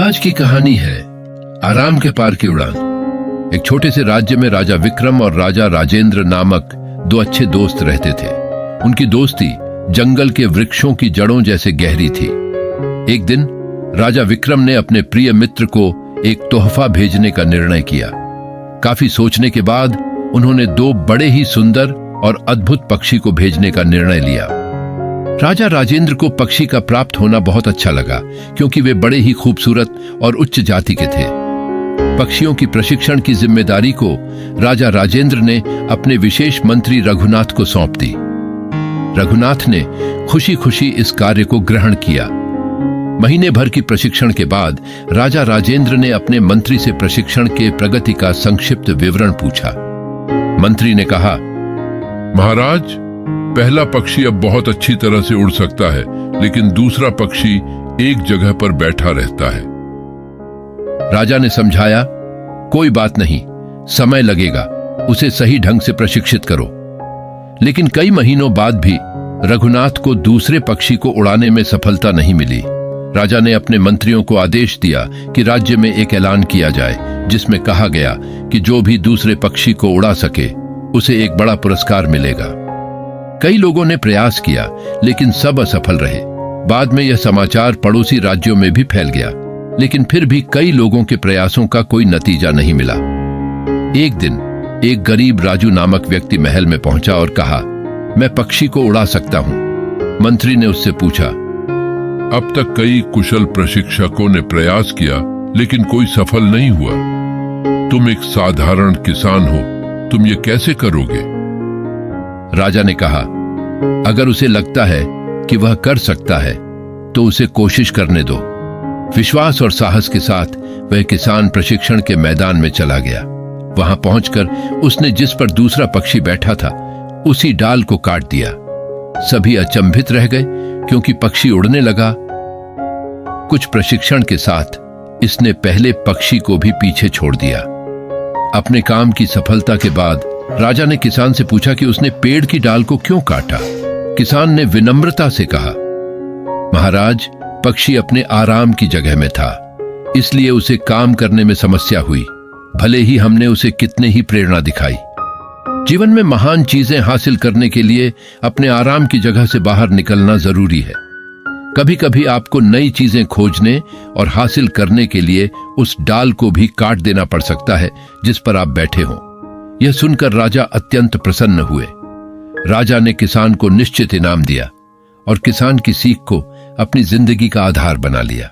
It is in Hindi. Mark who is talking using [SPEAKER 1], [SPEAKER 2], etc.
[SPEAKER 1] आज की कहानी है आराम के पार की उड़ान। एक छोटे से राज्य में राजा विक्रम और राजा राजेंद्र नामक दो अच्छे दोस्त रहते थे। उनकी दोस्ती जंगल के वृक्षों की जड़ों जैसे गहरी थी। एक दिन राजा विक्रम ने अपने प्रिय मित्र को एक तोहफा भेजने का निर्णय किया। काफी सोचने के बाद उन्होंने दो बड़े ही सुंदर और अद्भुत पक्षी को भेजने का निर्णय लिया। राजा राजेंद्र को पक्षी का प्राप्त होना बहुत अच्छा लगा, क्योंकि वे बड़े ही खूबसूरत और उच्च जाति के थे। पक्षियों की प्रशिक्षण की जिम्मेदारी को राजा राजेंद्र ने अपने विशेष मंत्री रघुनाथ को सौंप दी। रघुनाथ ने खुशी खुशी इस कार्य को ग्रहण किया। महीने भर की प्रशिक्षण के बाद राजा राजेंद्र ने अपने मंत्री से प्रशिक्षण के प्रगति का संक्षिप्त विवरण पूछा। मंत्री ने कहा,
[SPEAKER 2] महाराज, पहला पक्षी अब बहुत अच्छी तरह से उड़ सकता है, लेकिन दूसरा पक्षी एक जगह पर बैठा रहता है।
[SPEAKER 1] राजा ने समझाया, कोई बात नहीं, समय लगेगा, उसे सही ढंग से प्रशिक्षित करो। लेकिन कई महीनों बाद भी रघुनाथ को दूसरे पक्षी को उड़ाने में सफलता नहीं मिली। राजा ने अपने मंत्रियों को आदेश दिया कि राज्य में एक ऐलान किया जाए, जिसमें कहा गया कि जो भी दूसरे पक्षी को उड़ा सके उसे एक बड़ा पुरस्कार मिलेगा। कई लोगों ने प्रयास किया, लेकिन सब असफल रहे। बाद में यह समाचार पड़ोसी राज्यों में भी फैल गया, लेकिन फिर भी कई लोगों के प्रयासों का कोई नतीजा नहीं मिला। एक दिन एक गरीब राजू नामक व्यक्ति महल में पहुंचा और कहा, मैं पक्षी को उड़ा सकता हूं। मंत्री ने उससे पूछा,
[SPEAKER 2] अब तक कई कुशल प्रशिक्षकों ने प्रयास किया, लेकिन कोई सफल नहीं हुआ। तुम एक साधारण किसान हो, तुम ये कैसे करोगे?
[SPEAKER 1] राजा ने कहा, अगर उसे लगता है कि वह कर सकता है तो उसे कोशिश करने दो। विश्वास और साहस के साथ वह किसान प्रशिक्षण के मैदान में चला गया। वहां पहुंचकर उसने जिस पर दूसरा पक्षी बैठा था उसी डाल को काट दिया। सभी अचंभित रह गए, क्योंकि पक्षी उड़ने लगा। कुछ प्रशिक्षण के साथ इसने पहले पक्षी को भी पीछे छोड़ दिया। अपने काम की सफलता के बाद राजा ने किसान से पूछा कि उसने पेड़ की डाल को क्यों काटा। किसान ने विनम्रता से कहा, महाराज, पक्षी अपने आराम की जगह में था, इसलिए उसे काम करने में समस्या हुई, भले ही हमने उसे कितने ही प्रेरणा दिखाई। जीवन में महान चीजें हासिल करने के लिए अपने आराम की जगह से बाहर निकलना जरूरी है। कभी कभी आपको नई चीजें खोजने और हासिल करने के लिए उस डाल को भी काट देना पड़ सकता है जिस पर आप बैठे हों। यह सुनकर राजा अत्यंत प्रसन्न हुए। राजा ने किसान को निश्चित इनाम दिया और किसान की सीख को अपनी जिंदगी का आधार बना लिया।